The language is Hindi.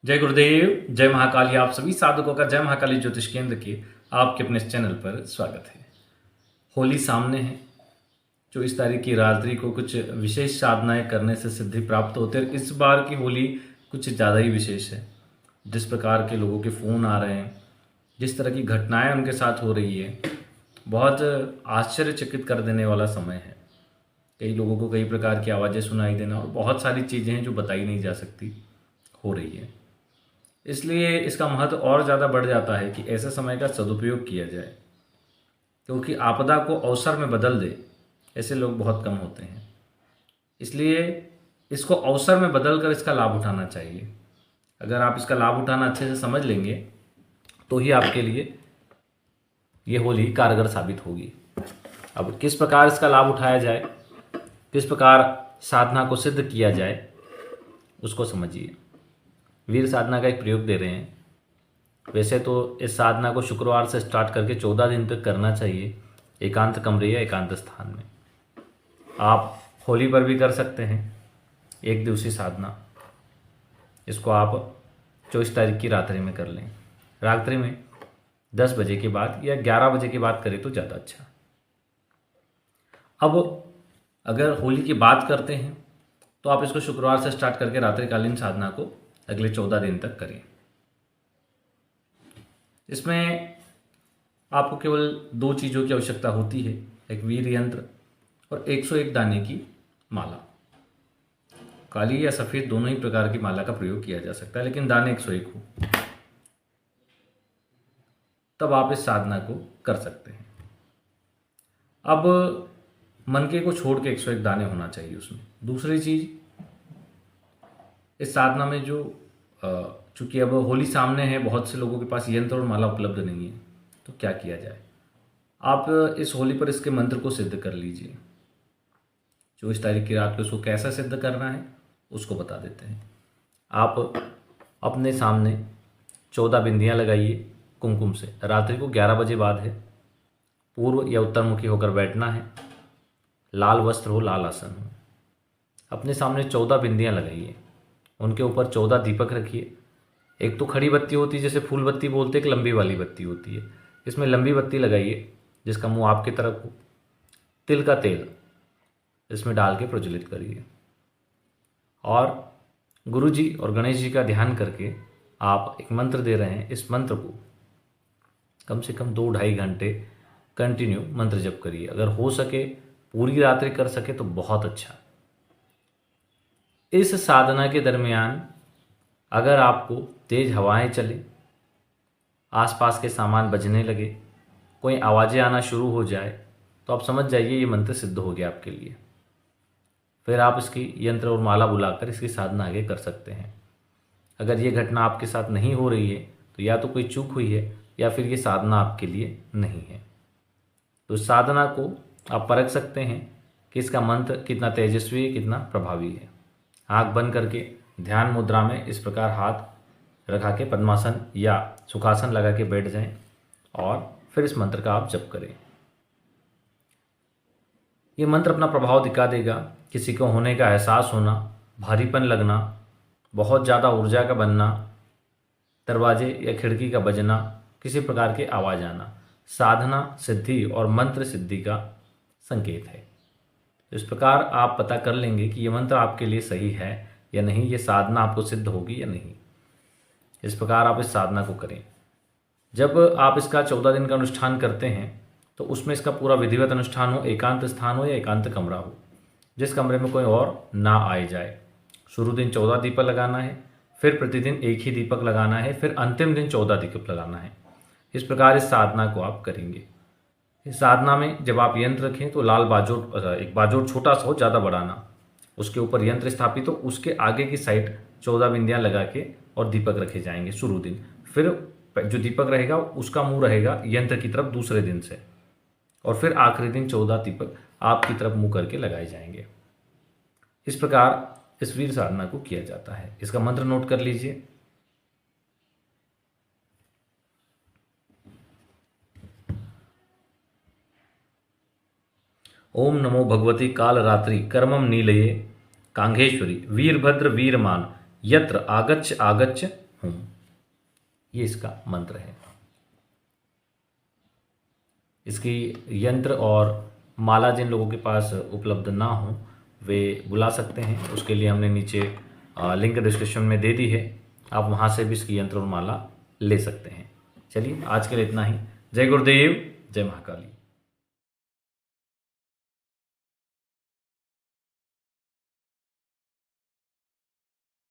जय गुरुदेव, जय महाकाली। आप सभी साधकों का जय महाकाली ज्योतिष केंद्र के आपके अपने इस चैनल पर स्वागत है। होली सामने है। 24 तारीख की रात्रि को कुछ विशेष साधनाएं करने से सिद्धि प्राप्त होते हैं। इस बार की होली कुछ ज़्यादा ही विशेष है। जिस प्रकार के लोगों के फ़ोन आ रहे हैं, जिस तरह की घटनाएं उनके साथ हो रही है, बहुत आश्चर्यचकित कर देने वाला समय है। कई लोगों को कई प्रकार की आवाज़ें सुनाई देना और बहुत सारी चीज़ें हैं जो बताई नहीं जा सकती हो रही है। इसलिए इसका महत्व और ज़्यादा बढ़ जाता है कि ऐसे समय का सदुपयोग किया जाए, क्योंकि आपदा को अवसर में बदल दे ऐसे लोग बहुत कम होते हैं। इसलिए इसको अवसर में बदल कर इसका लाभ उठाना चाहिए। अगर आप इसका लाभ उठाना अच्छे से समझ लेंगे तो ही आपके लिए ये होली कारगर साबित होगी। अब किस प्रकार इसका लाभ उठाया जाए, किस प्रकार साधना को सिद्ध किया जाए, उसको समझिए। वीर साधना का एक प्रयोग दे रहे हैं। वैसे तो इस साधना को शुक्रवार से स्टार्ट करके 14 दिन तक करना चाहिए, एकांत कमरे या एकांत स्थान में। आप होली पर भी कर सकते हैं, एक दिवसीय साधना। इसको आप 24 तारीख की रात्रि में कर लें। रात्रि में 10 बजे के बाद या 11 बजे के बाद करें तो ज़्यादा अच्छा। अब अगर होली की बात करते हैं तो आप इसको शुक्रवार से स्टार्ट करके रात्रिकालीन साधना को अगले 14 दिन तक करें। इसमें आपको केवल 2 चीज़ों की आवश्यकता होती है, एक वीर यंत्र और 101 दाने की माला। काली या सफ़ेद दोनों ही प्रकार की माला का प्रयोग किया जा सकता है, लेकिन दाने 101 हो तब आप इस साधना को कर सकते हैं। अब मनके को छोड़ के 101 दाने होना चाहिए उसमें। दूसरी चीज़, इस साधना में जो चूँकि अब होली सामने है, बहुत से लोगों के पास यंत्र और माला उपलब्ध नहीं है, तो क्या किया जाए। आप इस होली पर इसके मंत्र को सिद्ध कर लीजिए। 24 तारीख की रात को इसको कैसा सिद्ध करना है उसको बता देते हैं। आप अपने सामने 14 बिंदियाँ लगाइए कुमकुम से। रात्रि को 11 बजे बाद है। पूर्व या उत्तरमुखी होकर बैठना है। लाल वस्त्र हो, लाल आसन हो। अपने सामने 14 बिंदियाँ लगाइए। उनके ऊपर 14 दीपक रखिए। एक तो खड़ी बत्ती होती है, जैसे फूल बत्ती बोलते, एक लंबी वाली बत्ती होती है। इसमें लंबी बत्ती लगाइए जिसका मुंह आपकी तरफ हो। तिल का तेल इसमें डाल के प्रज्वलित करिए और गुरु जी और गणेश जी का ध्यान करके आप एक मंत्र दे रहे हैं। इस मंत्र को कम से कम 2-2.5 घंटे कंटिन्यू मंत्र जप करिए। अगर हो सके पूरी रात्रि कर सके तो बहुत अच्छा। इस साधना के दरमियान अगर आपको तेज हवाएं चले, आसपास के सामान बजने लगे, कोई आवाज़ें आना शुरू हो जाए, तो आप समझ जाइए ये मंत्र सिद्ध हो गया आपके लिए। फिर आप इसकी यंत्र और माला बुलाकर इसकी साधना आगे कर सकते हैं। अगर ये घटना आपके साथ नहीं हो रही है तो या तो कोई चूक हुई है या फिर ये साधना आपके लिए नहीं है। तो इस साधना को आप परख सकते हैं कि इसका मंत्र कितना तेजस्वी है, कितना प्रभावी है। आँख बंद करके ध्यान मुद्रा में इस प्रकार हाथ रखा के पद्मासन या सुखासन लगा के बैठ जाएं और फिर इस मंत्र का आप जप करें। ये मंत्र अपना प्रभाव दिखा देगा। किसी को होने का एहसास होना, भारीपन लगना, बहुत ज़्यादा ऊर्जा का बनना, दरवाजे या खिड़की का बजना, किसी प्रकार की आवाज़ आना, साधना सिद्धि और मंत्र सिद्धि का संकेत है। इस प्रकार आप पता कर लेंगे कि ये मंत्र आपके लिए सही है या नहीं, ये साधना आपको सिद्ध होगी या नहीं। इस प्रकार आप इस साधना को करें। जब आप इसका 14 दिन का अनुष्ठान करते हैं तो उसमें इसका पूरा विधिवत अनुष्ठान हो, एकांत स्थान हो या एकांत कमरा हो, जिस कमरे में कोई और ना आए जाए। शुरू दिन 14 दीपक लगाना है, फिर प्रतिदिन एक ही दीपक लगाना है, फिर अंतिम दिन 14 दीपक लगाना है। इस प्रकार इस साधना को आप करेंगे। इस साधना में जब आप यंत्र रखें तो लाल बाजोट, एक बाजोट छोटा सा हो, ज़्यादा बड़ा ना, उसके ऊपर यंत्र स्थापित हो, उसके आगे की साइड 14 बिंदियाँ लगा के और दीपक रखे जाएंगे शुरू दिन। फिर जो दीपक रहेगा उसका मुंह रहेगा यंत्र की तरफ दूसरे दिन से, और फिर आखिरी दिन 14 दीपक आपकी तरफ मुंह करके लगाए जाएंगे। इस प्रकार इस वीर साधना को किया जाता है। इसका मंत्र नोट कर लीजिए। ओम नमो भगवती कालरात्रि कर्मम नीलये कांघेश्वरी वीरभद्र वीरमान यत्र आगच्छ आगच्छ हूँ। ये इसका मंत्र है। इसकी यंत्र और माला जिन लोगों के पास उपलब्ध ना हो वे बुला सकते हैं। उसके लिए हमने नीचे लिंक डिस्क्रिप्शन में दे दी है, आप वहाँ से भी इसकी यंत्र और माला ले सकते हैं। चलिए आज के लिए इतना ही। जय गुरुदेव, जय महाकाली।